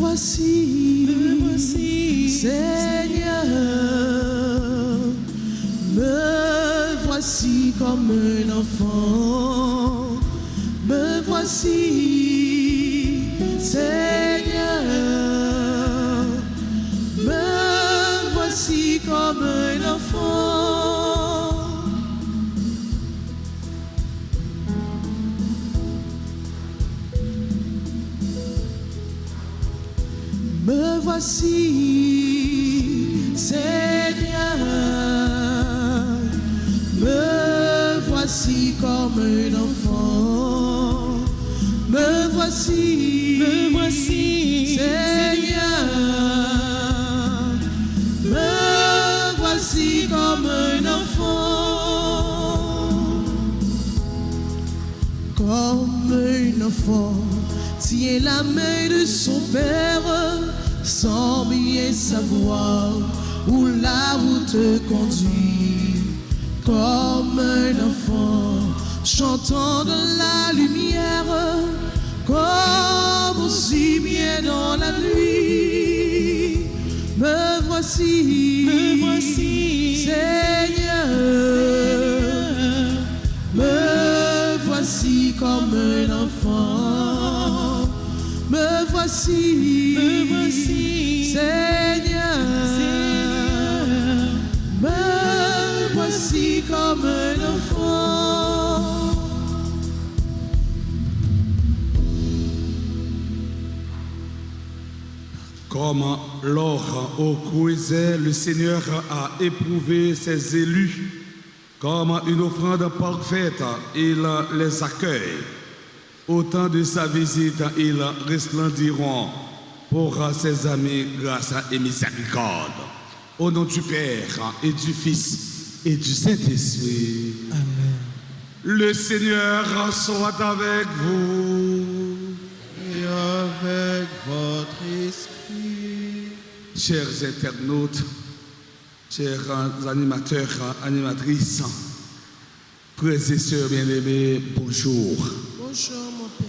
voici, Seigneur, me voici comme un enfant, me voici, Seigneur, me voici comme un enfant. Me voici, Seigneur, me voici comme un enfant, me voici, Seigneur, me voici comme un enfant, comme un enfant tient la main de son père, sans bien savoir où la route conduit, comme un enfant chantant dans la lumière, comme aussi bien dans la nuit. Me voici, Seigneur, me voici comme un enfant, me voici, Seigneur, me voici comme un enfant. Comme l'or au creuset, le Seigneur a éprouvé ses élus. Comme une offrande parfaite, il les accueille. Au temps de sa visite, ils resplendiront pour ses amis grâce et miséricorde. Au nom du Père et du Fils et du Saint-Esprit. Amen. Le Seigneur soit avec vous. Et avec votre esprit. Chers internautes, chers animateurs, animatrices, frères et sœurs bien-aimés, bonjour. Bonjour mon Père.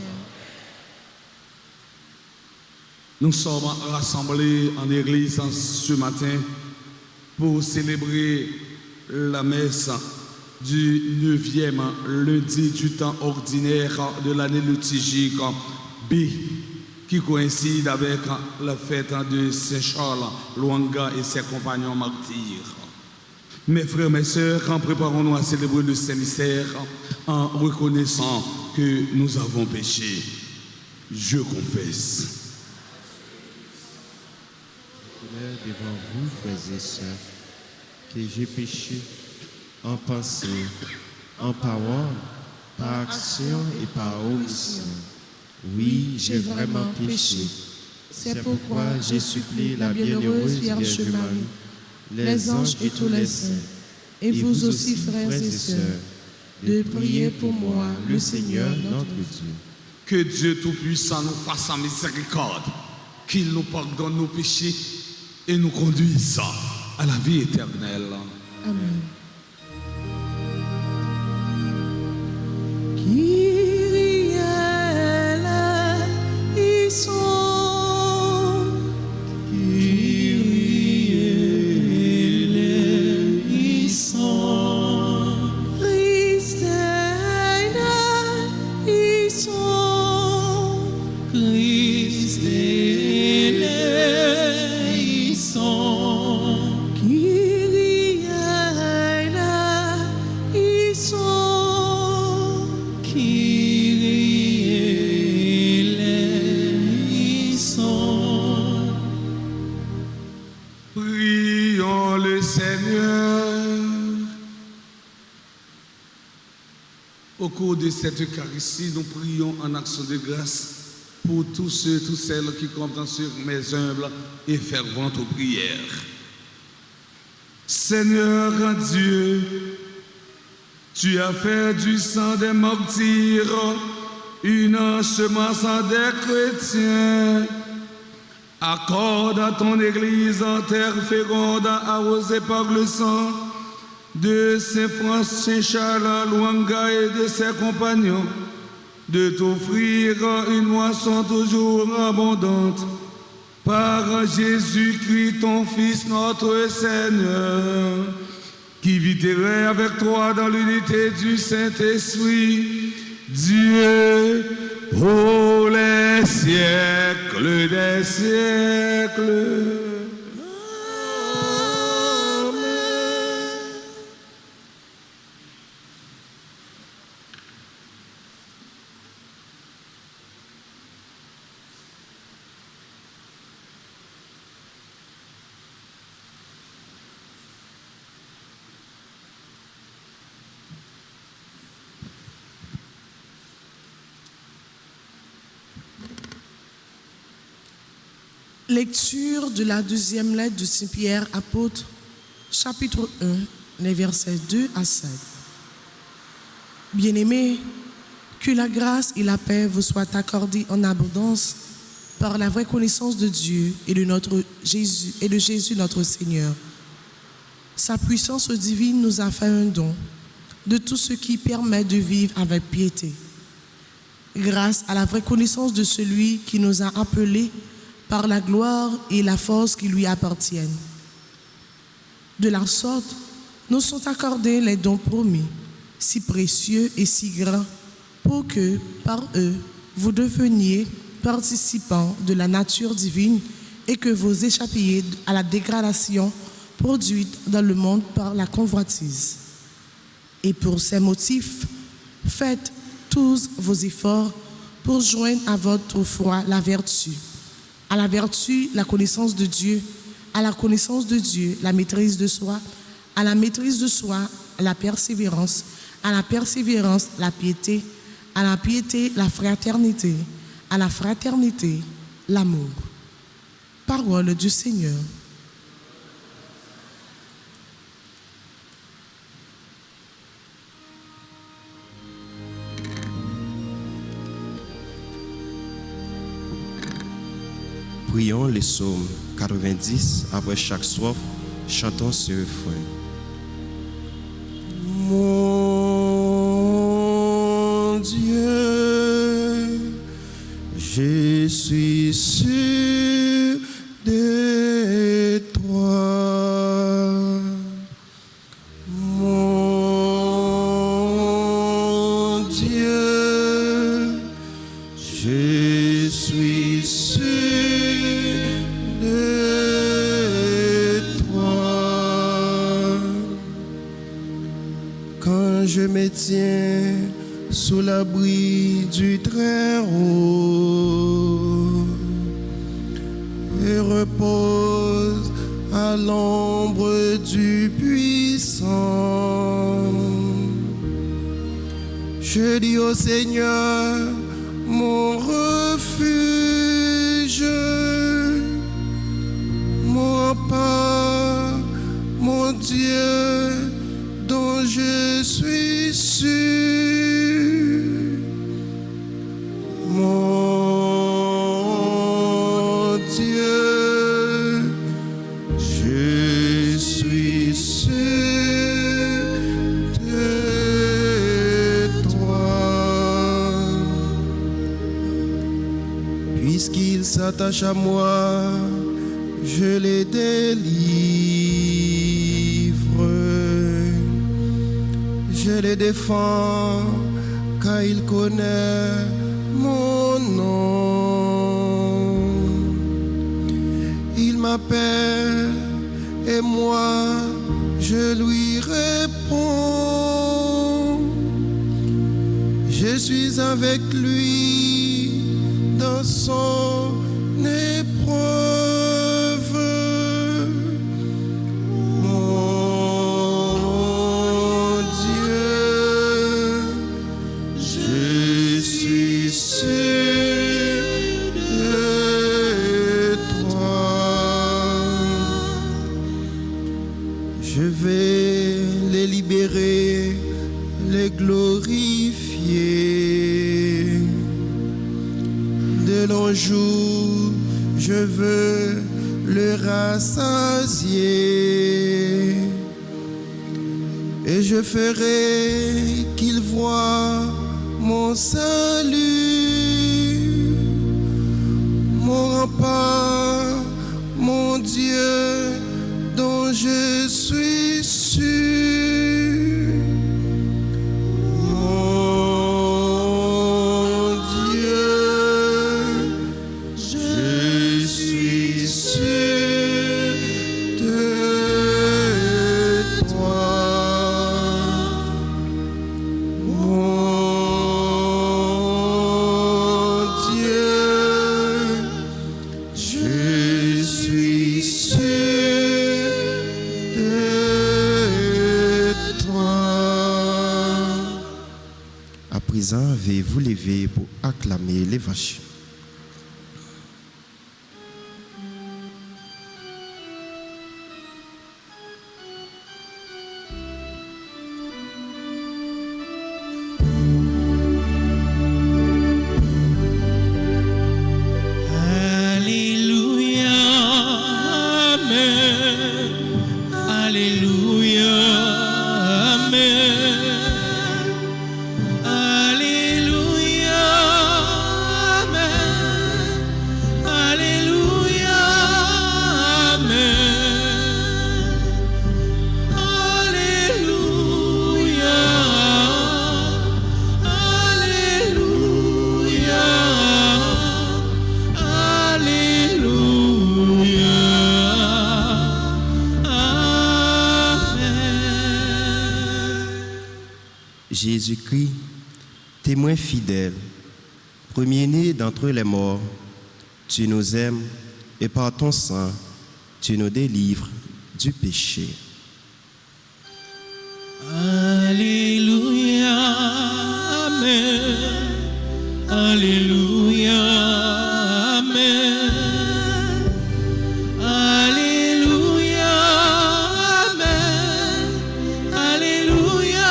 Nous sommes rassemblés en église ce matin pour célébrer la messe du 9e lundi du temps ordinaire de l'année liturgique B, qui coïncide avec la fête de Saint-Charles, Luanga et ses compagnons martyrs. Mes frères, mes sœurs, préparons-nous à célébrer le Saint-Mystère en reconnaissant que nous avons péché. Je confesse. Devant vous, frères et sœurs, que j'ai péché en pensée, en parole, par action et par omission. Oui, j'ai vraiment péché. C'est pourquoi j'ai supplié la bienheureuse Vierge Marie, les anges et tous les saints, et vous aussi, frères et sœurs, de prier pour moi, le Seigneur notre Dieu. Que Dieu Tout-Puissant nous fasse en miséricorde, qu'il nous pardonne nos péchés et nous conduise à la vie éternelle. Amen. Prions le Seigneur. Au cours de cette Eucharistie, nous prions en action de grâce pour tous ceux, toutes celles qui comptent sur mes humbles et ferventes prières. Seigneur Dieu, tu as fait du sang des martyrs une semence des chrétiens. Accorde à ton Église en terre féconde arrosée par le sang de Saint François, Saint Charles, Luanga et de ses compagnons, de t'offrir une moisson toujours abondante par Jésus-Christ, ton Fils, notre Seigneur, qui vit et règne avec toi dans l'unité du Saint-Esprit, Dieu, pour les siècles des siècles. Lecture de la deuxième lettre de Saint Pierre apôtre, chapitre 1, les versets 2 à 7. Bien-aimés, que la grâce et la paix vous soient accordées en abondance par la vraie connaissance de Dieu et de Jésus notre Seigneur. Sa puissance divine nous a fait un don de tout ce qui permet de vivre avec piété. Grâce à la vraie connaissance de celui qui nous a appelés par la gloire et la force qui lui appartiennent. De la sorte, nous sont accordés les dons promis, si précieux et si grands, pour que, par eux, vous deveniez participants de la nature divine et que vous échappiez à la dégradation produite dans le monde par la convoitise. Et pour ces motifs, faites tous vos efforts pour joindre à votre foi la vertu. À la vertu, la connaissance de Dieu. À la connaissance de Dieu, la maîtrise de soi. À la maîtrise de soi, la persévérance. À la persévérance, la piété. À la piété, la fraternité. À la fraternité, l'amour. Parole du Seigneur. Prions les psaumes 90 après chaque strophe, chantons ce refrain. Mon Dieu, je suis sûr de toi. Mon Dieu, je suis sûr de toi. Quand je me tiens sous l'abri du Très-Haut et repose à l'ombre du Puissant, je dis au Seigneur, mon refuge, mon rempart, mon Dieu, dont je suis sûr. Mon Dieu, je suis sûr de toi. Puisqu'il s'attache à moi, je les délivre. Je les défends, car il connaît mon nom. Il m'appelle et moi, je lui réponds. Je suis avec lui dans son épreuve. Mon Dieu, je suis sûr de toi. Je vais les libérer, les glorifier. De longs jours, je veux le rassasier. Et je ferai qu'il voie mon salut, mon rempart, mon Dieu, dont je suis sûr. Mon Dieu, je suis sûr de toi. Mon Dieu, je suis sûr de toi. À présent, veuillez vous lever pour acclamer l'Évangile. Alléluia, Amen. Alléluia, Amen. Alléluia, Amen. Alléluia, Amen. Alléluia, Alléluia. Alléluia, Amen. Jésus-Christ, témoin fidèle, premier-né d'entre les morts, tu nous aimes et par ton sang, tu nous délivres du péché. Alléluia, Amen. Alléluia, Amen. Alléluia, Amen. Alléluia,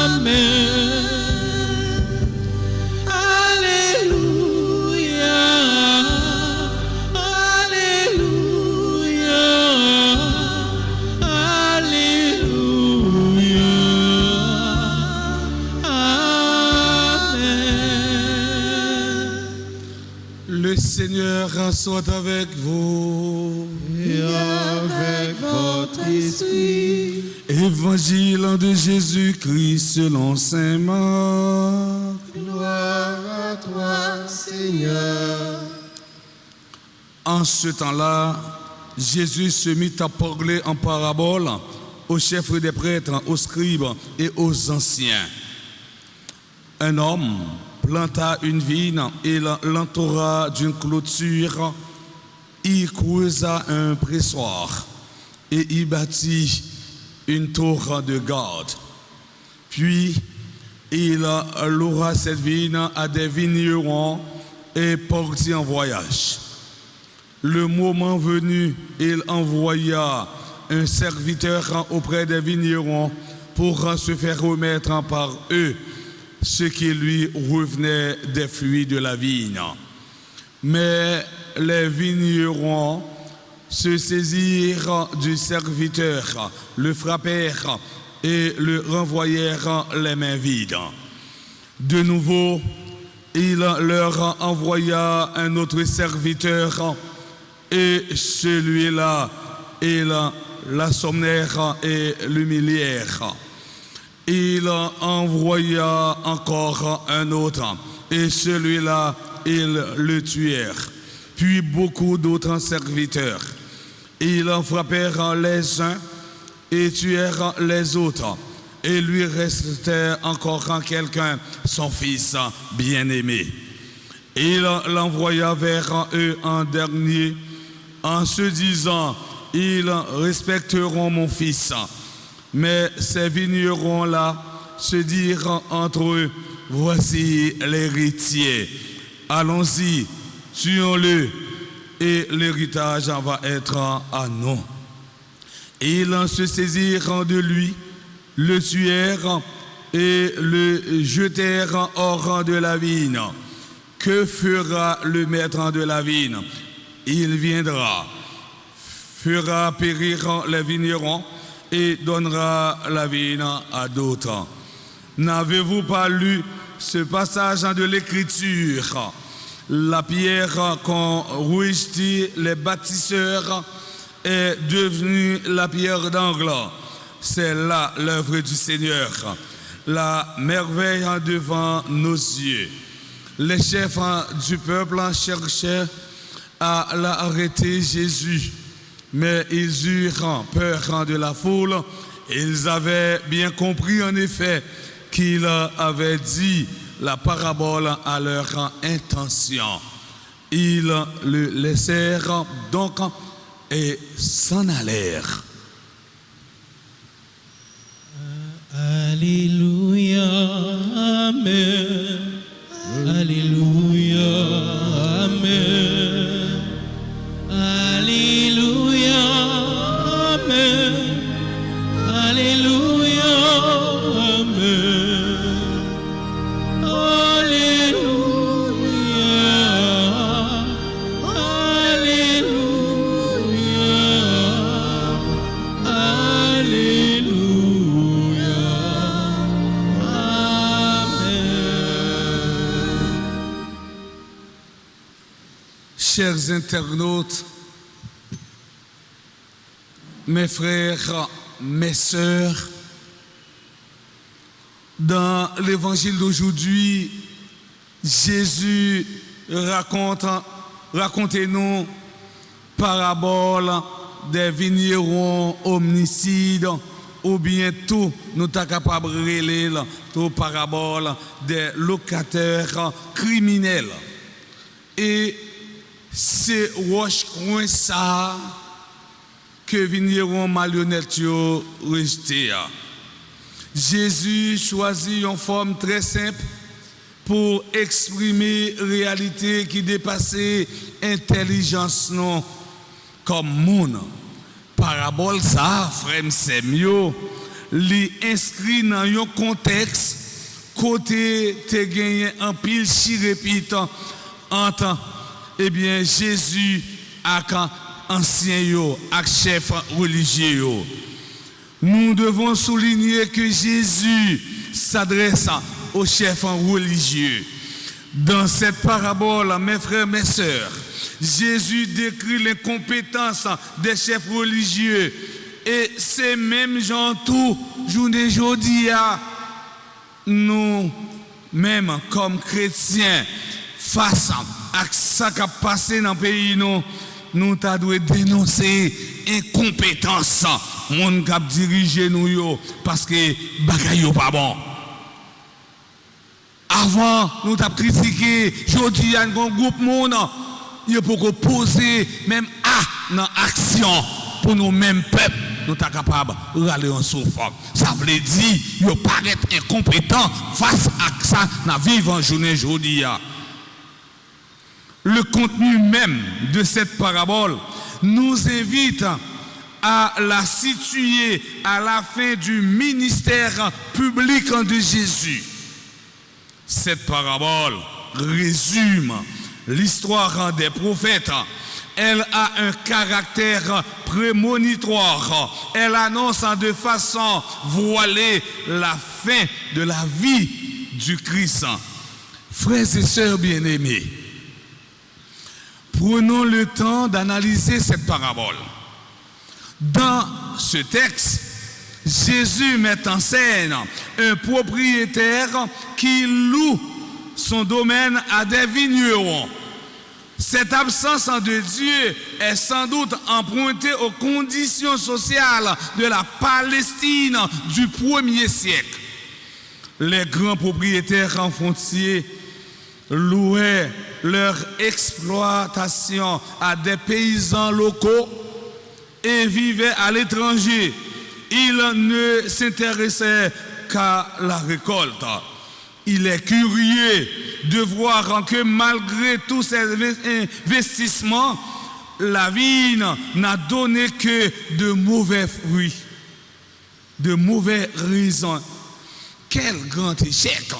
Amen. Alléluia, Alléluia, Alléluia, Amen. Le Seigneur soit avec vous. Et avec votre esprit, Évangile de Jésus-Christ selon saint Marc. gloire à toi, Seigneur. En ce temps-là, Jésus se mit à parler en parabole aux chefs des prêtres, aux scribes et aux anciens. Un homme planta une vigne et l'entoura d'une clôture. Il creusa un pressoir et y bâtit une tour de garde. Puis, il loua cette vigne à des vignerons et partit en voyage. Le moment venu, il envoya un serviteur auprès des vignerons pour se faire remettre par eux ce qui lui revenait des fruits de la vigne. Mais les vignerons se saisirent du serviteur, le frappèrent et le renvoyèrent les mains vides. De nouveau, il leur envoya un autre serviteur et celui-là, ils l'assommèrent et l'humilièrent. Il envoya encore un autre et celui-là, ils le tuèrent. Puis beaucoup d'autres serviteurs. Ils frappèrent les uns et tuèrent les autres. Et lui restait encore quelqu'un, son fils bien-aimé. Il l'envoya vers eux en dernier, en se disant, ils respecteront mon fils. Mais ces vignerons-là se dirent entre eux, voici l'héritier. Allons-y, tuons-le, et l'héritage va être à nous. Ils se saisirent de lui, le tuèrent et le jetèrent hors de la vigne. Que fera le maître de la vigne? Il viendra, fera périr les vignerons et donnera la vigne à d'autres. N'avez-vous pas lu ce passage de l'Écriture? La pierre qu'ont rejetée les bâtisseurs est devenue la pierre d'angle. C'est là l'œuvre du Seigneur, la merveille devant nos yeux. Les chefs du peuple cherchaient à l'arrêter Jésus, mais ils eurent peur de la foule. Ils avaient bien compris en effet qu'il avait dit la parabole à leur intention. Ils le laissèrent donc et s'en allèrent. Alléluia, Amen. Alléluia, Amen. Alléluia, Amen. Alléluia, Amen. Alléluia, Alléluia, Alléluia, Amen. Chers internautes, mes frères, mes sœurs, dans l'évangile d'aujourd'hui, Jésus racontez-nous parabole des vignerons homicides, ou bien tout nous sommes capables de relayer tout parabole des locataires criminels. Et c'est roche coin ça que vignerons malhonnêtes rejeté. Jésus choisit une forme très simple pour exprimer réalité qui dépassait intelligence non comme monde. Parabole ça, frère c'est mieux, li inscrit dans un contexte côté te gagné en pile chirépite entre Jésus avec ancien yo, avec chef religieux yo. Nous devons souligner que Jésus s'adresse aux chefs religieux. Dans cette parabole, mes frères, mes sœurs, Jésus décrit l'incompétence des chefs religieux. Et c'est même gens tout, journée aujourd'hui, nous, même comme chrétiens, face à ce qui a passé dans le pays, nous devons dénoncer incompétence. Moun k'ap dirige nous yo parce que bagay yo pas bon. Avant nous t'a critiqué, jodi y a un groupe monde, il faut poser même dans action pour nous mêmes peuple, nous t'a capable d'aller en souffrance. Ça veut dire yo paraître incompétent face à ça dans vivre en journée jodi ya. Le contenu même de cette parabole nous invite à la situer à la fin du ministère public de Jésus. Cette parabole résume l'histoire des prophètes. Elle a un caractère prémonitoire. Elle annonce de façon voilée la fin de la vie du Christ. Frères et sœurs bien-aimés, prenons le temps d'analyser cette parabole. Dans ce texte, Jésus met en scène un propriétaire qui loue son domaine à des vignerons. Cette absence de Dieu est sans doute empruntée aux conditions sociales de la Palestine du 1er siècle. Les grands propriétaires fonciers louaient leur exploitation à des paysans locaux et vivaient à l'étranger. Ils ne s'intéressaient qu'à la récolte. Il est curieux de voir que malgré tous ces investissements, la vigne n'a donné que de mauvais fruits, de mauvais raisins. Quel grand échec,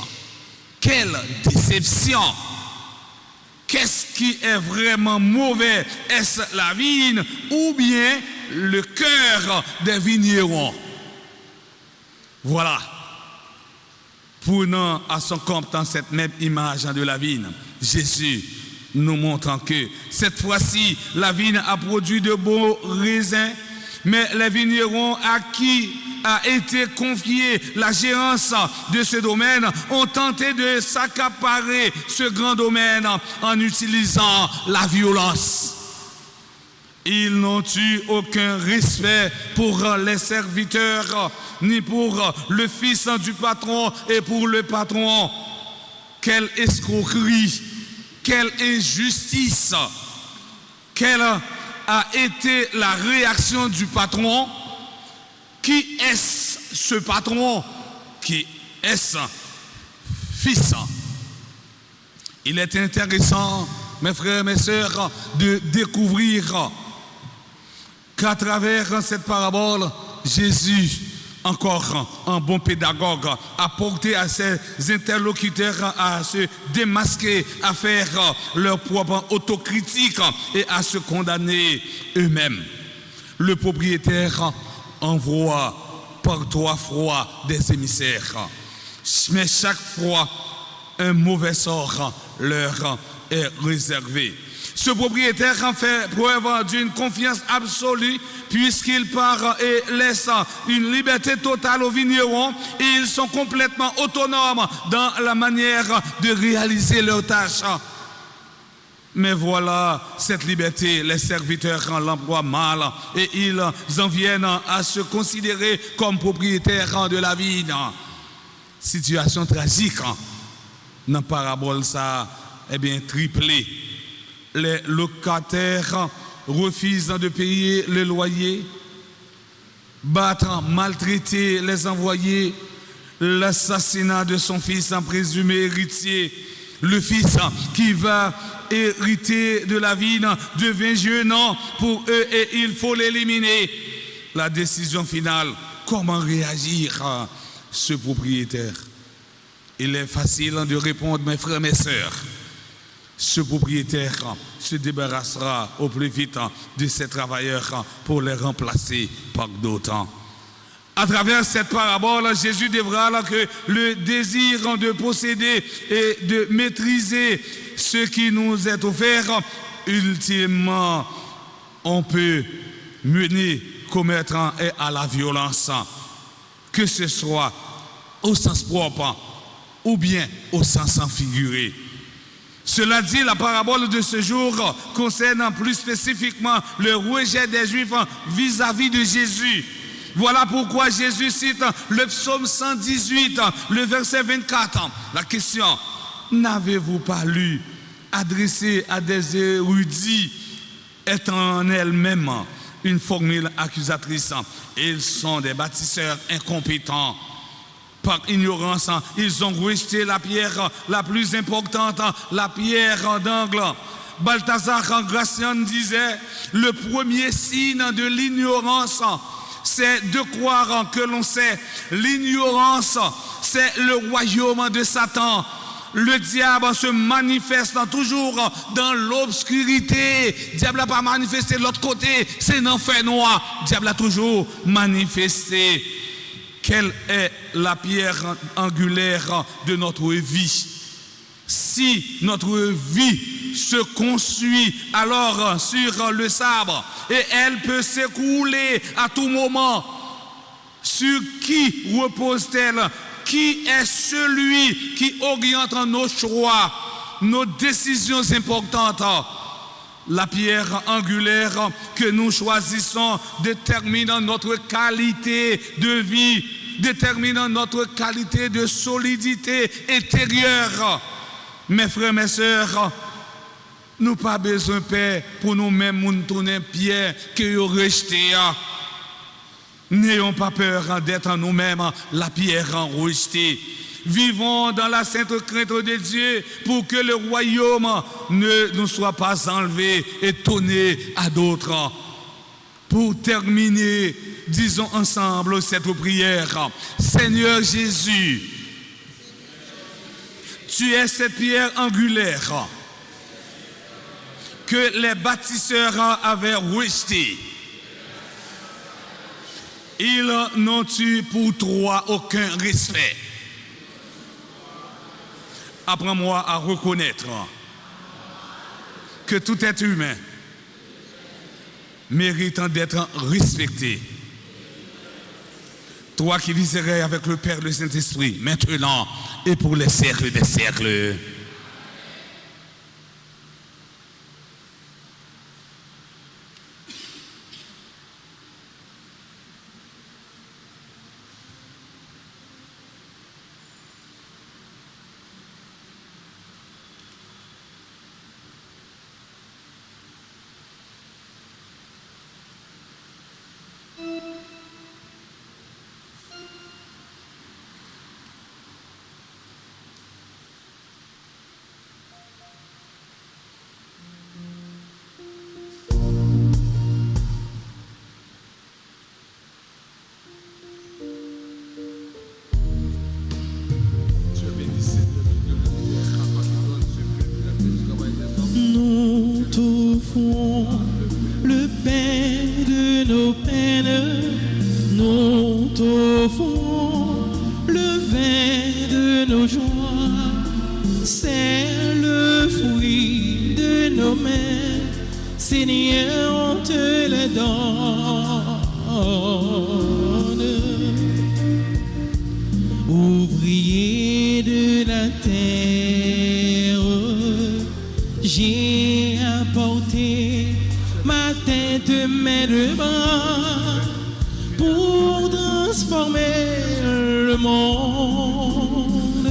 quelle déception. Qu'est-ce qui est vraiment mauvais? Est-ce la vigne ou bien le cœur des vignerons? Voilà. Prenant à son compte dans cette même image de la vigne, Jésus nous montrant que cette fois-ci, la vigne a produit de beaux raisins, mais les vignerons à qui a été confiée la gérance de ce domaine ont tenté de s'accaparer ce grand domaine en utilisant la violence. Ils n'ont eu aucun respect pour les serviteurs, ni pour le fils du patron et pour le patron. Quelle escroquerie, quelle injustice, quelle a été la réaction du patron? Qui est-ce ce patron? Qui est-ce fils? Il est intéressant, mes frères et mes sœurs, de découvrir qu'à travers cette parabole, Jésus, encore un bon pédagogue, a porté à ses interlocuteurs à se démasquer, à faire leur propre autocritique et à se condamner eux-mêmes. Le propriétaire envoie par 3 fois des émissaires, mais chaque fois un mauvais sort leur est réservé. Ce propriétaire en fait preuve d'une confiance absolue puisqu'il part et laisse une liberté totale aux vignerons et ils sont complètement autonomes dans la manière de réaliser leurs tâches. Mais voilà, cette liberté, les serviteurs l'emploient mal et ils en viennent à se considérer comme propriétaires de la vigne. Situation tragique. Dans la parabole, ça est bien triplé. Les locataires refusent de payer le loyer, battre, maltraiter les envoyés, l'assassinat de son fils en présumé héritier, le fils qui va hériter de la vigne devient gênant pour eux et il faut l'éliminer. La décision finale, comment réagir à ce propriétaire? Il est facile de répondre, mes frères, mes sœurs. Ce propriétaire se débarrassera au plus vite de ces travailleurs pour les remplacer par d'autres. À travers cette parabole, Jésus dévora que le désir de posséder et de maîtriser ce qui nous est offert, ultimement, on peut mener, commettre à la violence, que ce soit au sens propre ou bien au sens figuré. Cela dit, la parabole de ce jour concerne plus spécifiquement le rejet des Juifs vis-à-vis de Jésus. Voilà pourquoi Jésus cite le psaume 118, le verset 24. La question, n'avez-vous pas lu, adressé à des érudits, est en elle-même une formule accusatrice. Ils sont des bâtisseurs incompétents. Par ignorance, ils ont rejeté la pierre la plus importante, la pierre d'angle. Balthazar Gracian disait, le premier signe de l'ignorance, c'est de croire que l'on sait. L'ignorance, c'est le royaume de Satan. Le diable se manifeste toujours dans l'obscurité. Le diable n'a pas manifesté de l'autre côté, c'est l'enfer noir. Le diable a toujours manifesté. Quelle est la pierre angulaire de notre vie? Si notre vie se construit alors sur le sabre et elle peut s'écrouler à tout moment, sur qui repose-t-elle? Qui est celui qui oriente nos choix, nos décisions importantes? La pierre angulaire que nous choisissons détermine notre qualité de vie, détermine notre qualité de solidité intérieure. Mes frères, mes sœurs, nous pas besoin de paix pour nous-mêmes nous tourner pierre que nous rejeter. N'ayons pas peur d'être nous-mêmes la pierre rejetée. Vivons dans la sainte crainte de Dieu pour que le royaume ne nous soit pas enlevé et donné à d'autres. Pour terminer, disons ensemble cette prière. Seigneur Jésus, tu es cette pierre angulaire que les bâtisseurs avaient rejetée. Ils n'ont eu pour toi aucun respect. Apprends-moi à reconnaître que tout être humain méritant d'être respecté. Toi qui viserais avec le Père et le Saint-Esprit, maintenant et pour les siècles des siècles. Nous t'offrons le pain de nos peines, nous t'offrons le vin de nos joies, c'est le fruit de nos mains, Seigneur, on te le donne. Ouvrier de la terre, j'ai apporté ma tête, mes deux bras pour transformer le monde.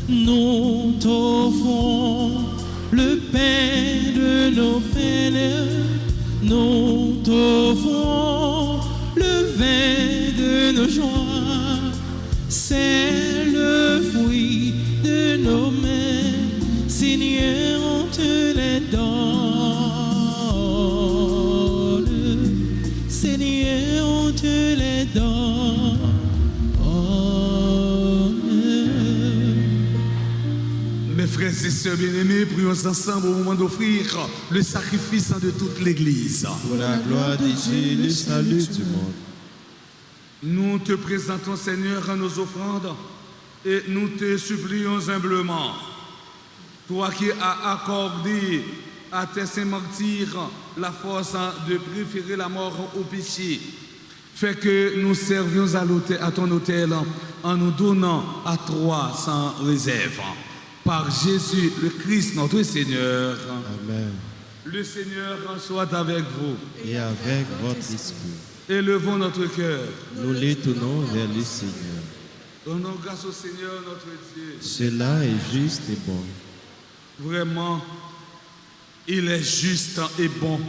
Nous t'offrons le pain de nos peines, nous t'offrons le vin de nos joies, c'est le fruit de nos mains, Seigneur, on te les donne. Seigneur, on te les donne. Mes frères et sœurs bien-aimés, prions ensemble au moment d'offrir le sacrifice de toute l'Église. Pour la gloire de Dieu, le salut du monde. Nous te présentons, Seigneur, nos offrandes et nous te supplions humblement, toi qui as accordé à tes saints martyrs la force de préférer la mort au péché, fais que nous servions à ton autel en nous donnant à toi sans réserve. Par Jésus le Christ, notre Seigneur. Amen. Le Seigneur soit avec vous. Et avec votre esprit, Élevons notre cœur. nous les tournons vers le Seigneur. Donnons grâce au Seigneur notre Dieu. Cela est juste et bon. Vraiment, il est juste et bon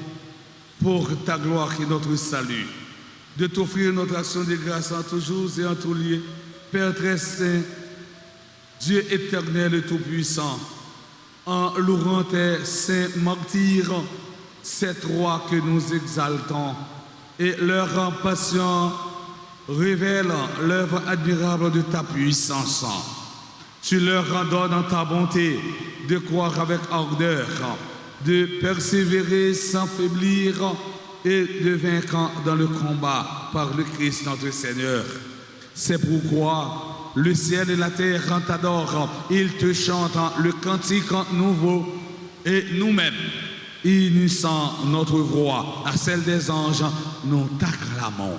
pour ta gloire et notre salut, de t'offrir notre action de grâce en tous jours et en tous lieux. Père très saint, Dieu éternel et tout-puissant, en louant tes saints martyrs, ces trois que nous exaltons, et leur passion révèle l'œuvre admirable de ta puissance. Tu leur donnes ta bonté de croire avec ardeur, de persévérer sans faiblir et de vaincre dans le combat par le Christ notre Seigneur. C'est pourquoi le ciel et la terre t'adorent, ils te chantent le cantique nouveau et nous-mêmes, unissant notre voix à celle des anges, nous t'acclamons.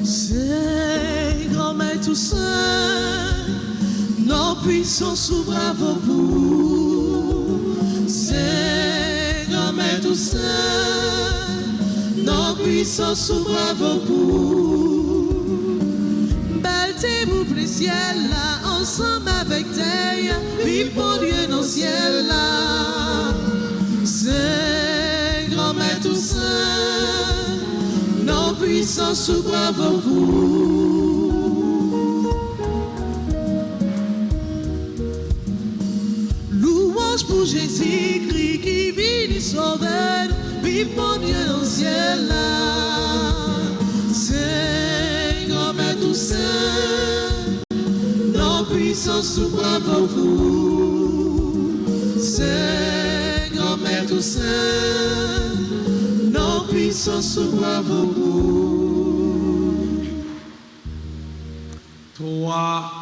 C'est grand maître tout seul, nos puissants sous bravo pour. C'est grand maître tout seul, nos puissants sous bravo pour. Belle pour le ciel là, ensemble avec terre, vive mon Dieu dans le ciel là. C'est grand maître tout seul, nos puissants sous bravo vous. Louange pour Jésus-Christ qui vit et sauve, vive mon Dieu dans le ciel là. C'est grand maître tout seul, nos puissants sous bravo vous. C'est grand maître tout seul, nos puissance bravo. Toi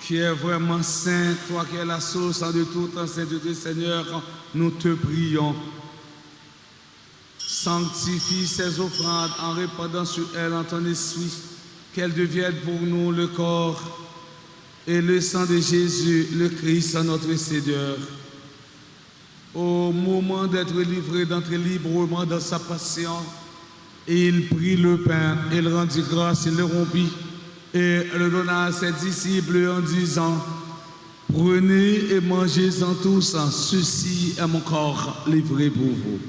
qui es vraiment saint, toi qui es la source de toute sainteté, Seigneur, nous te prions. Sanctifie ces offrandes en répandant sur elles en ton esprit, qu'elles deviennent pour nous le corps et le sang de Jésus, le Christ, notre Seigneur. Au moment d'être livré, d'entrer librement dans sa passion, il prit le pain, il rendit grâce, il le rompit et le donna à ses disciples en disant: prenez et mangez-en tous, ceci est mon corps livré pour vous.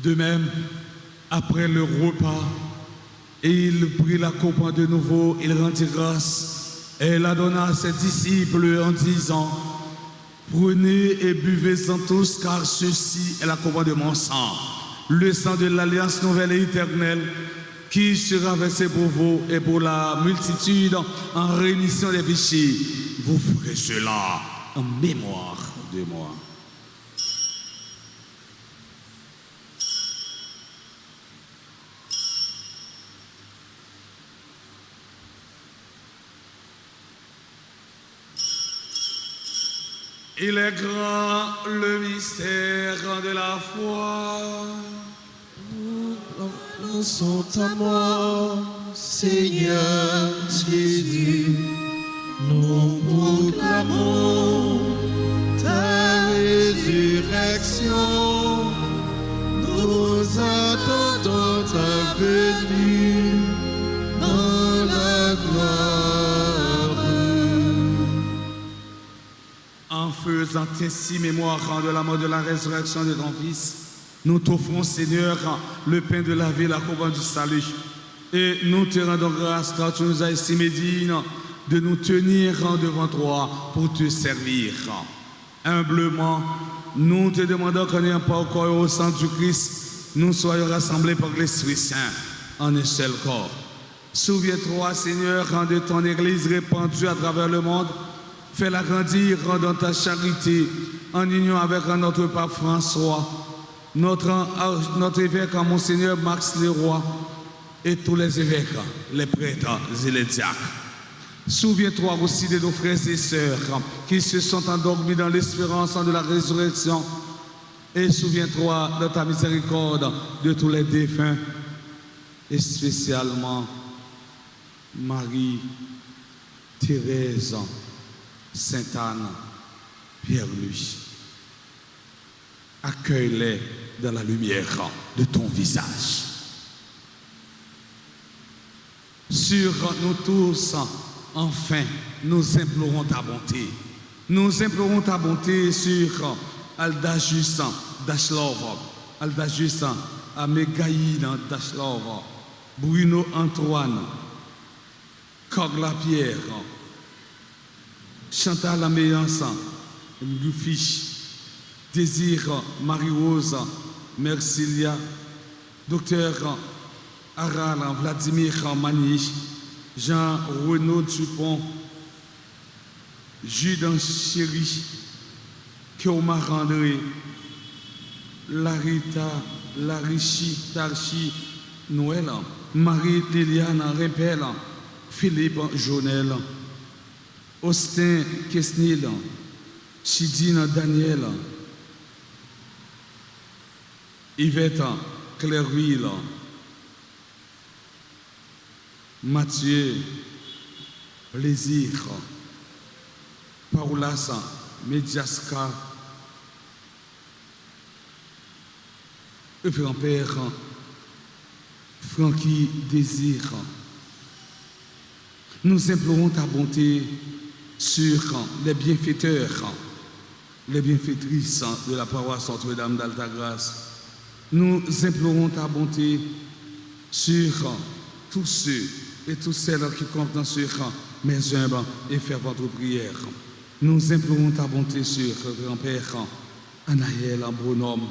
De même, après le repas, il prit la coupe de nouveau, il rendit grâce et la donna à ses disciples en disant: prenez et buvez-en tous, car ceci est la coupe de mon sang, le sang de l'alliance nouvelle et éternelle, qui sera versé pour vous et pour la multitude en rémission des péchés. Vous ferez cela en mémoire de moi. Il est grand le mystère de la foi. Nous sommes ta mort, Seigneur Jésus. Nous proclamons ta résurrection. Nous attendons ta venue dans la gloire. En faisant ainsi mémoire de la mort de la résurrection de ton Fils, nous t'offrons, Seigneur, le pain de la vie, la couronne du salut. Et nous te rendons grâce car tu nous as estimé dignes de nous tenir devant toi pour te servir. Humblement, nous te demandons qu'en ayant pas au corps et au sang du Christ, nous soyons rassemblés par l'Esprit Saint en un seul corps. Souviens-toi, Seigneur, de ton Église répandue à travers le monde. Fais-la grandir dans ta charité, en union avec notre pape François, notre évêque, Monseigneur Max Leroy, et tous les évêques, les prêtres et les diacres. Souviens-toi aussi de nos frères et sœurs qui se sont endormis dans l'espérance de la résurrection. Et souviens-toi de ta miséricorde de tous les défunts, et spécialement Marie, Thérèse, Sainte-Anne, Pierre-Louis. Accueille-les dans la lumière de ton visage. Sur nous tous, enfin, nous implorons ta bonté. Nous implorons ta bonté sur Aldajus Dashlov, Aldajus Amégaïd Dashlov, Bruno Antoine, Cogla Pierre, Chantal Améance, Mgoufich, Désir Marie-Rose, Mercilia, Docteur Aral Vladimir Manich, Jean-Renaud Dupont, Judan Chéri, Kéomar André, Larita, Larichi, Tarchi, Noël, Marie-Liliane Rempel, Philippe Jonel, Austin Kesnil, Chidine Daniel, Yvette Clairville, Mathieu Plaisir, Paulas Mediasca, grand-père Francky Désir. Nous implorons ta bonté sur les bienfaiteurs, les bienfaitrices de la paroisse Notre-Dame d'Altagrace. Nous implorons ta bonté sur tous ceux et toutes celles qui comptent sur mes humbles et ferventes prières. Nous implorons ta bonté sur le grand-père Anaël Bonhomme.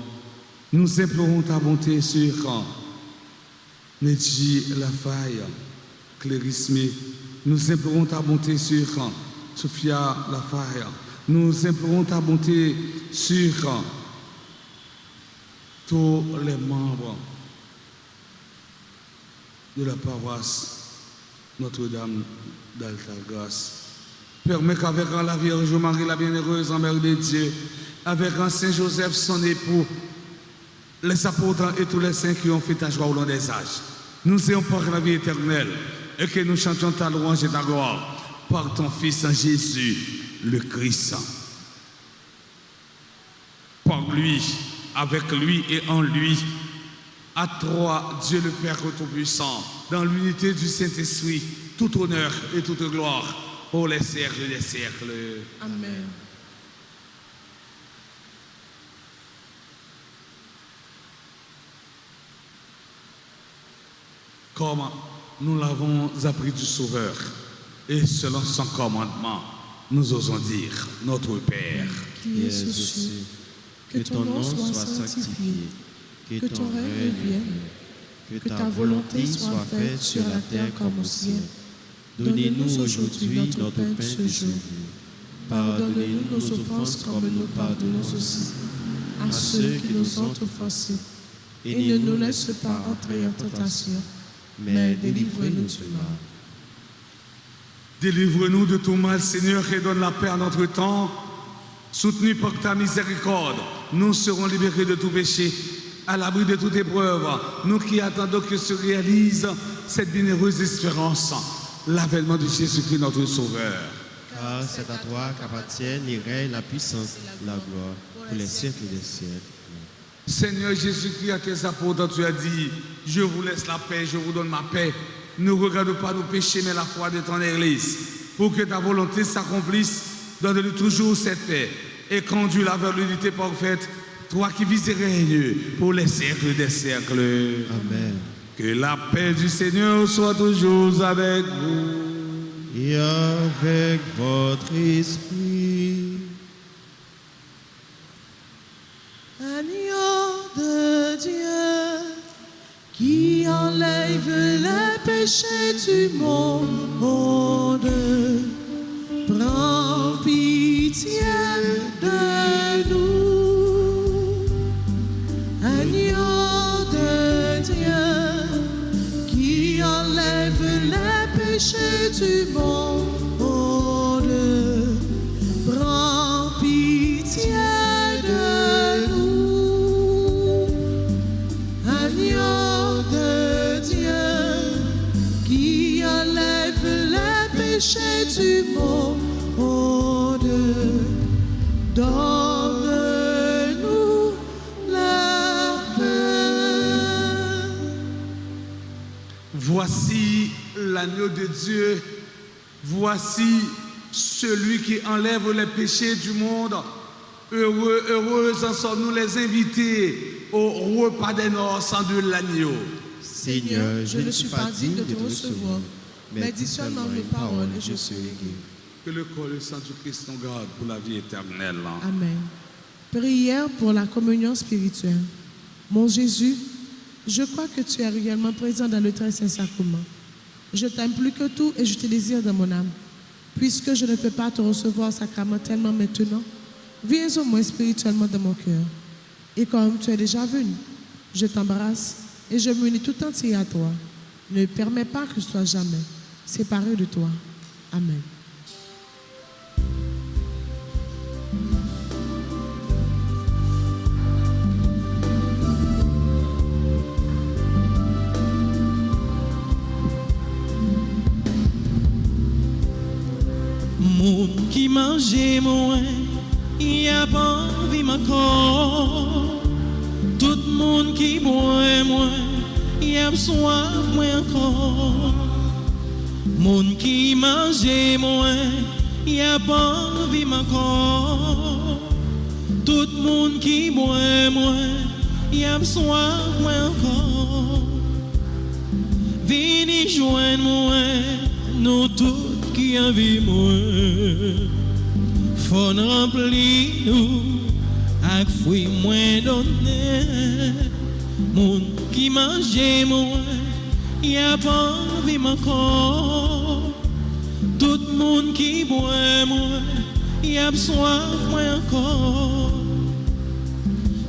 Nous implorons ta bonté sur Nedji Lafaille, Clérisme, Nous implorons ta bonté sur Sophia Lafaye. Nous implorons ta bonté sur tous les membres de la paroisse Notre-Dame d'Altagrace. Permets qu'avec la Vierge Marie, la bienheureuse Mère de Dieu, avec Saint Joseph, son époux, les apôtres et tous les saints qui ont fait ta joie au long des âges, nous ayons par la vie éternelle et que nous chantions ta louange et ta gloire par ton Fils Jésus, le Christ. Par lui, avec lui et en lui, à toi, Dieu le Père Tout-Puissant, dans l'unité du Saint-Esprit, tout honneur et toute gloire pour les siècles des siècles. Amen. Comme nous l'avons appris du Sauveur, et selon son commandement, nous osons dire, notre Père, Qui es aux cieux, que ton nom soit sanctifié, que ton règne vienne, que ta volonté soit faite sur la terre comme au ciel. Donne-nous aujourd'hui notre pain de ce jour. Pardonne-nous nos offenses comme nous pardonnons aussi à ceux qui nous ont offensés. Et ne nous laisse pas entrer en tentation, mais délivre-nous du mal. Délivre-nous de tout mal, Seigneur, et donne la paix à notre temps. Soutenus par ta miséricorde, nous serons libérés de tout péché, à l'abri de toute épreuve. Nous qui attendons que se réalise cette bienheureuse espérance, l'avènement de Jésus-Christ, notre Sauveur. Car c'est à toi qu'appartiennent les règnes, la puissance, la gloire, pour les siècles des siècles. Seigneur Jésus-Christ, à tes apôtres, tu as dit, je vous laisse la paix, je vous donne ma paix. Ne regarde pas nos péchés, mais la foi de ton Église. Pour que ta volonté s'accomplisse, donne-lui toujours cette paix et conduis-la vers l'unité parfaite, toi qui vis et règnes pour les siècles des siècles. Amen. Que la paix du Seigneur soit toujours avec vous. Et avec votre esprit. Agneau de Dieu, qui enlève les péchés du monde, prends pitié de nous. Agneau de Dieu, qui enlève les péchés du monde, prends pitié de nous. Agneau de Dieu, qui enlève les péchés du monde, donne-nous la paix. Voici l'agneau de Dieu, voici celui qui enlève les péchés du monde. Heureux, heureuses en sommes-nous les invités au repas des noces de l'agneau. Seigneur, je ne suis pas digne de te recevoir, mais dis seulement mes paroles et je serai guéri. Que le corps et le sang du Christ nous garde pour la vie éternelle. Amen. Prière pour la communion spirituelle. Mon Jésus, je crois que tu es réellement présent dans le très saint sacrement. Je t'aime plus que tout et je te désire dans mon âme. Puisque je ne peux pas te recevoir sacramentellement maintenant, viens au moins spirituellement dans mon cœur. Et comme tu es déjà venu, je t'embrasse et je m'unis tout entier à toi. Ne permets pas que je sois jamais séparé de toi. Amen. Moun qui mange moins, y a pas envie encore. Tout monde qui boit moins, y a soif moins encore. Moun qui mange moins, y a pas envie encore. Tout monde qui boit moins, y a soif moins encore. Vini joindre moi, nous tous qui en vivons, faut remplir nous avec fruits moins donnés. Moun qui mange moins, y a pas envie encore. Tout le monde qui boit moi, y a soif moi encore.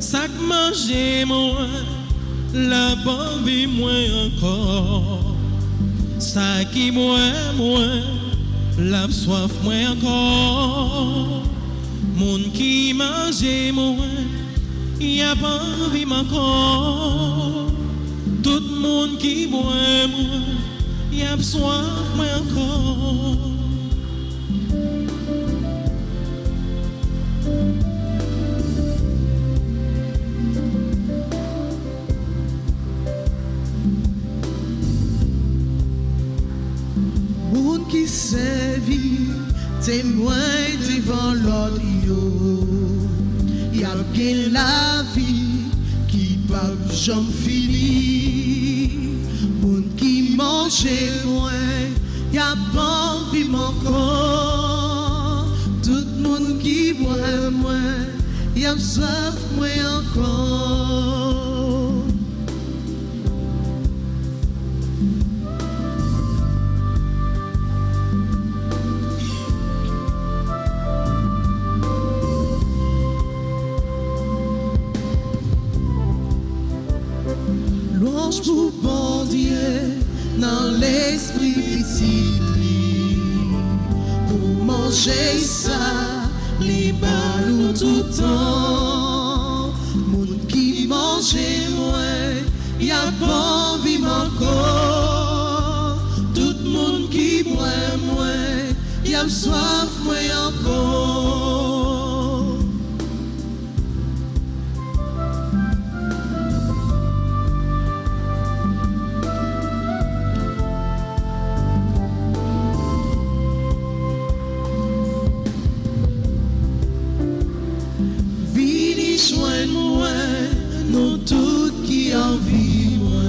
Ça que manger moi, la bonne vie moi encore. Ça qui boit moi, la soif moi encore. Monde qui mange moi, y a pas envie encore. Tout le monde qui boit moi, y a soif moi encore. Monde qui sévit, témoin devant l'autre, y a bien la vie qui pas jamais fini. Monde qui mange loin, y a pas envie encore. Tout le monde qui boit moins, y a soif moins encore. Louange pour bon Dieu dans l'esprit petit pour manger ça, les balles tout le temps. Monde qui mange moins, y a pas envie encore. Tout le monde qui boit moins, y a soif moins encore. Joins-moi, nous tous qui en vivons,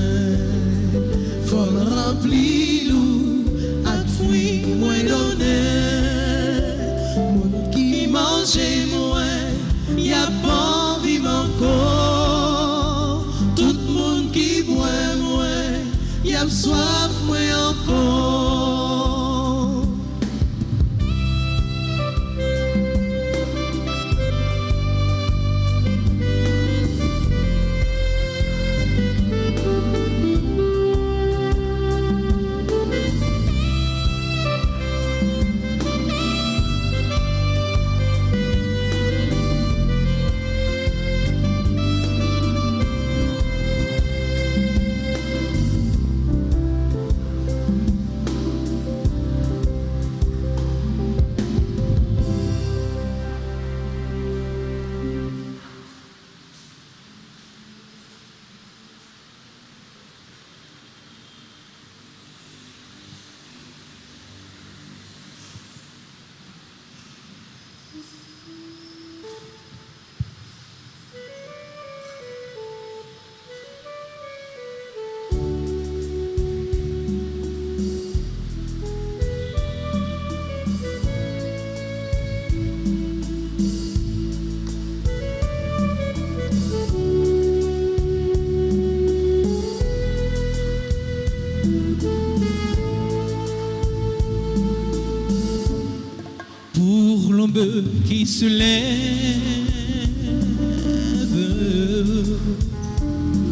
faut remplir-nous, à fruit moins d'honneur. Monde qui mange moins, y a pas envie encore. Tout le monde qui boit moins, y a soif moins encore. Qui se lève,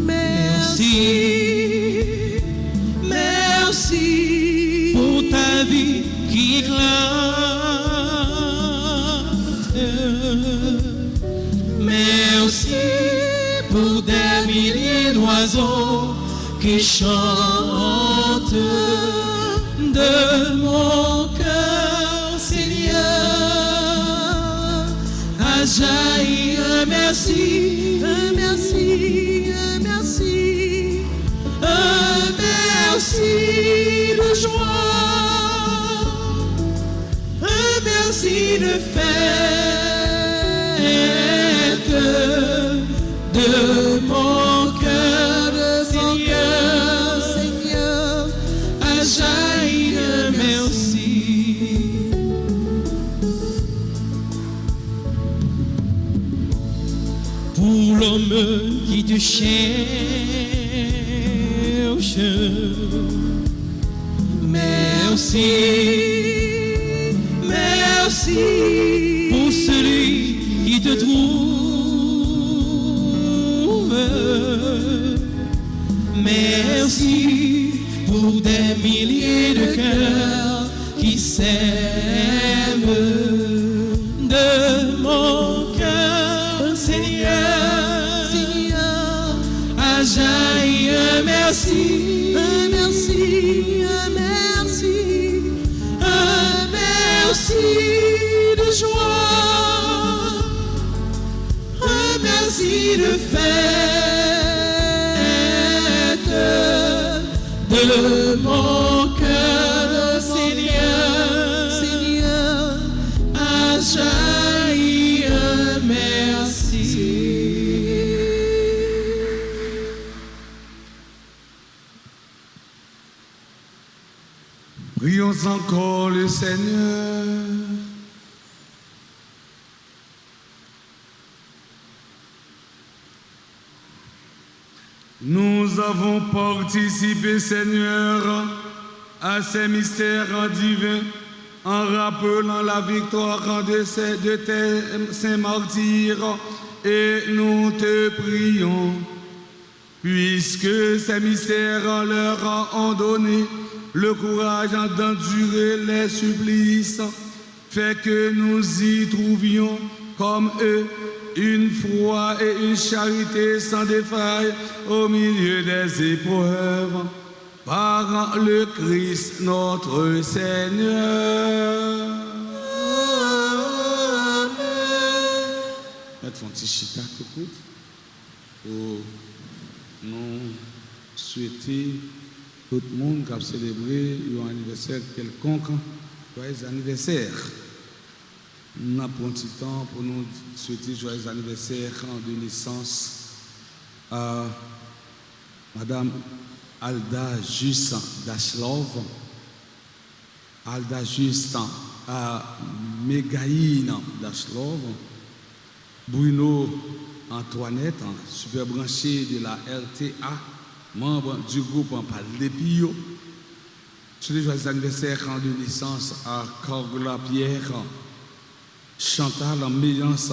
merci, merci pour ta vie qui éclate, merci pour des milliers d'oiseaux qui chantent de mon cœur, Seigneur. Jaillit un merci, un merci, un merci, un merci de joie, un merci de fête de mon cœur, Seigneur, Seigneur, a jailli un merci. Pour l'homme qui te cherche, merci, merci pour celui qui te trouve. Merci pour des milliers de cœurs qui s'aiment. De mon cœur, Seigneur, a jailli un merci, un merci, un merci, un merci de joie, un merci de fête. De mon cœur, Seigneur, a jailli un merci. Prions encore le Seigneur. Nous avons participé, Seigneur, à ces mystères divins en rappelant la victoire de tes saints martyrs, et nous te prions, puisque ces mystères leur ont donné le courage d'endurer les supplices, fait que nous y trouvions comme eux une foi et une charité sans défaille au milieu des épreuves, par le Christ notre Seigneur. Mettons un petit chita tout de suite pour nous souhaiter tout le monde qui a célébré un anniversaire quelconque, joyeux anniversaire. Nous avons un petit temps pour nous souhaiter joyeux anniversaire de naissance à Madame Alda Just Dashlov, Alda Just à Mégaïne Dashlov, Bruno Antoinette, super branché de la RTA, membre du groupe Palépio. Tous les joyeux anniversaires de naissance à Corgla Pierre, Chantal en Méliance,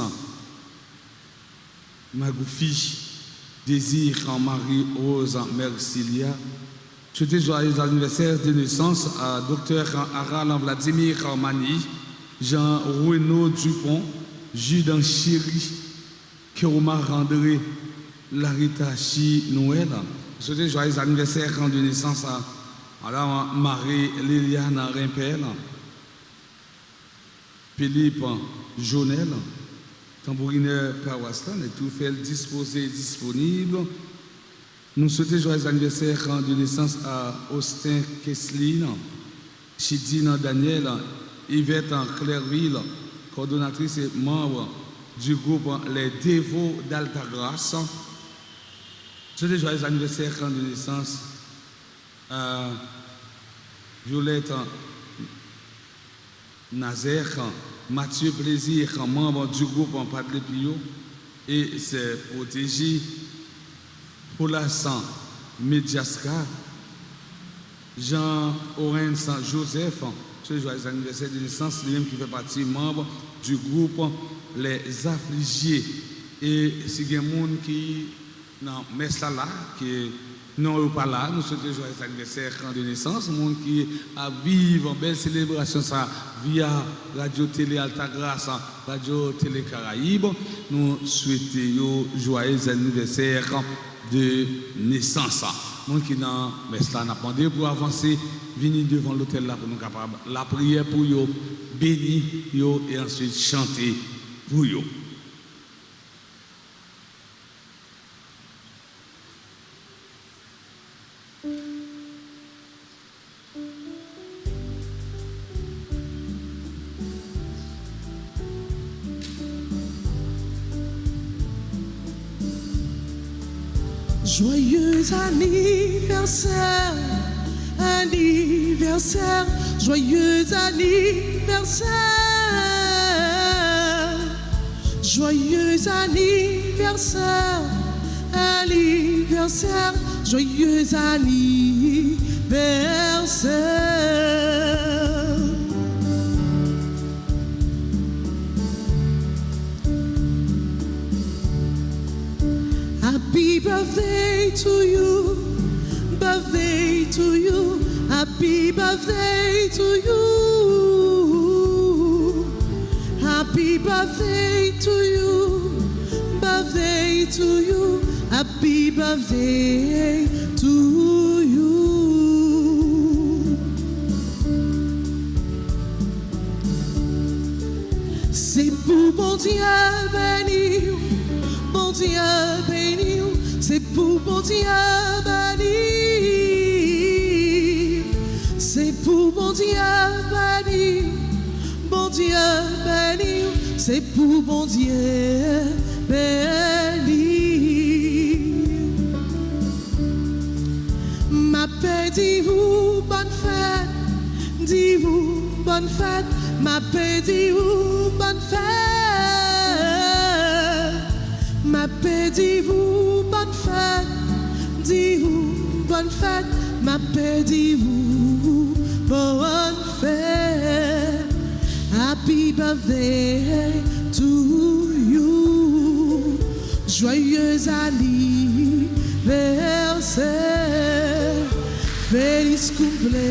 Magoufi, Désir en Marie-Rose Mercilia. Tous les joyeux anniversaires de naissance à Dr Aral Vladimir Mani, Jean-Renaud Dupont, Judan Chéri, Kéomar André, Larita Chi Noël. Tous les joyeux anniversaires de naissance à Madame Marie-Liliane Rimpel, Philippe Jonel, tambourineur paroissial, et tout fait disposé disponible. Nous souhaitons joyeux anniversaire de naissance à Austin Kesslin, Chidine Daniel, Yvette Clairville, coordonnatrice et membre du groupe Les Dévots d'Altagrace. Nous souhaitons joyeux anniversaire de naissance à Violette Nazaire, Mathieu Plaisir, membre du groupe en Padlepio, et ses protégés, Paulassan Mediasca, Jean-Orens Joseph, ce joyeux anniversaire de naissance, lui-même qui fait partie membre du groupe Les Affligés. Et si il y a des gens qui n'ont pas là, qui n'ont pas là, nous souhaitons joyeux anniversaire de naissance, les gens qui vivent en belle célébration ça via Radio Télé Altagrace, Radio Télé Caraïbes, nous souhaitons joyeux anniversaire de naissance. Les gens qui n'ont pas demandé pour avancer, venir devant l'hôtel là pour nous capables la prière pour eux, bénir eux et ensuite chanter pour eux. Joyeux anniversaire, anniversaire, joyeux anniversaire, joyeux anniversaire, anniversaire, joyeux anniversaire. to you, birthday to you, happy birthday to you, happy birthday to you, birthday to you, happy birthday to you. C'est pour bon Dieu béni, bon Dieu béni, c'est pour bon Dieu béni, c'est pour bon Dieu béni, bon Dieu béni, c'est pour bon Dieu béni. Ma paix, dis-vous bonne fête, dis-vous bonne fête, ma paix, dis-vous bonne fête, ma paix, dis-vous bonne fête, dis-vous bonne fête, ma paix, dis-vous bonne fête. Happy birthday to you, joyeux anniversaire, feliz cumpleaños.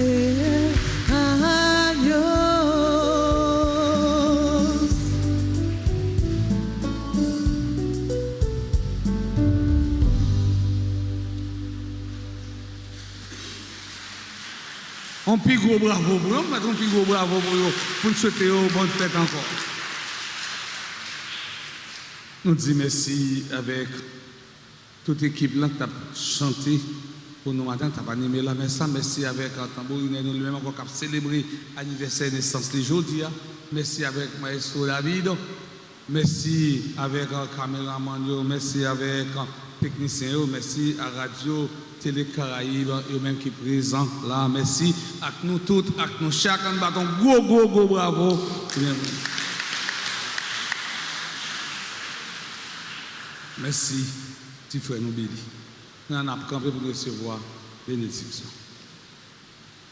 Un plus gros bravo pour nous, un plus gros bravo pour nous souhaiter une bonne fête encore. Nous disons merci avec toute l'équipe là qui a chanté pour nous matin, qui a animé la messe. Merci avec Tambourine, nous lui-même encore qui a célébré l'anniversaire de naissance de jeudi. Merci avec Maestro David. Merci avec caméraman, merci avec technicien, merci à Radio Télé Caraïbes, eux-mêmes qui sont présents là. Merci à nous toutes, à nous chacun, bâton gros bravo. Merci, petit frère nous béni. Nous en avons campé pour recevoir bénédiction.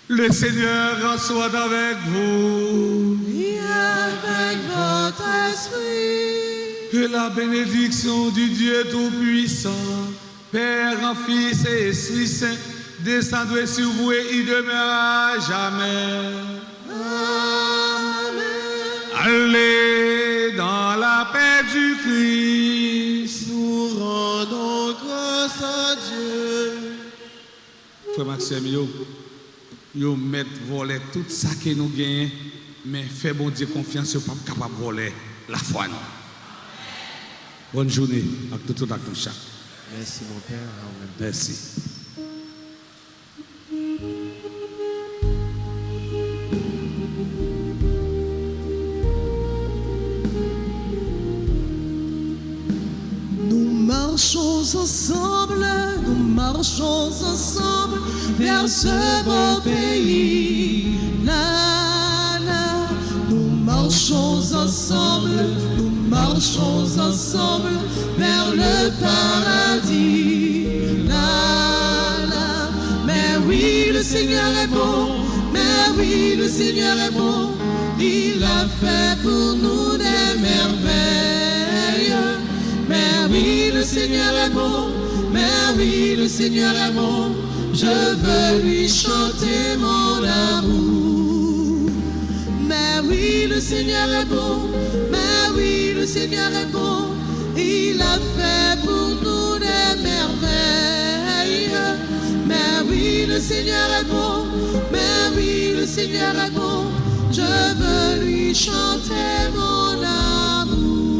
Le Seigneur soit avec vous. Et avec votre esprit. Que la bénédiction du Dieu Tout-Puissant, Père, Fils et Esprit Saint, descendez sur vous et y demeure à jamais. Amen. Allez dans la paix du Christ. Nous rendons grâce à Dieu. Frère Maxime, yo mettre voler tout ça que nous gagnons, mais fait bon Dieu confiance, yo pas capable de voler la foi non. Bonne journée à tout le monde. Merci mon Père. Amen. Merci. Nous marchons ensemble vers ce beau pays. La, la. Nous marchons ensemble vers le paradis. La, la. Mais oui, le Seigneur est bon, mais oui, le Seigneur est bon. Il a fait pour nous des merveilles. Mais oui, le Seigneur est bon, mais oui, le Seigneur est bon. Je veux lui chanter mon amour. Mais oui, le Seigneur est bon, mais oui, le Seigneur est bon. Il a fait pour nous des merveilles. Mais oui, le Seigneur est bon, mais oui, le Seigneur est bon. Je veux lui chanter mon amour.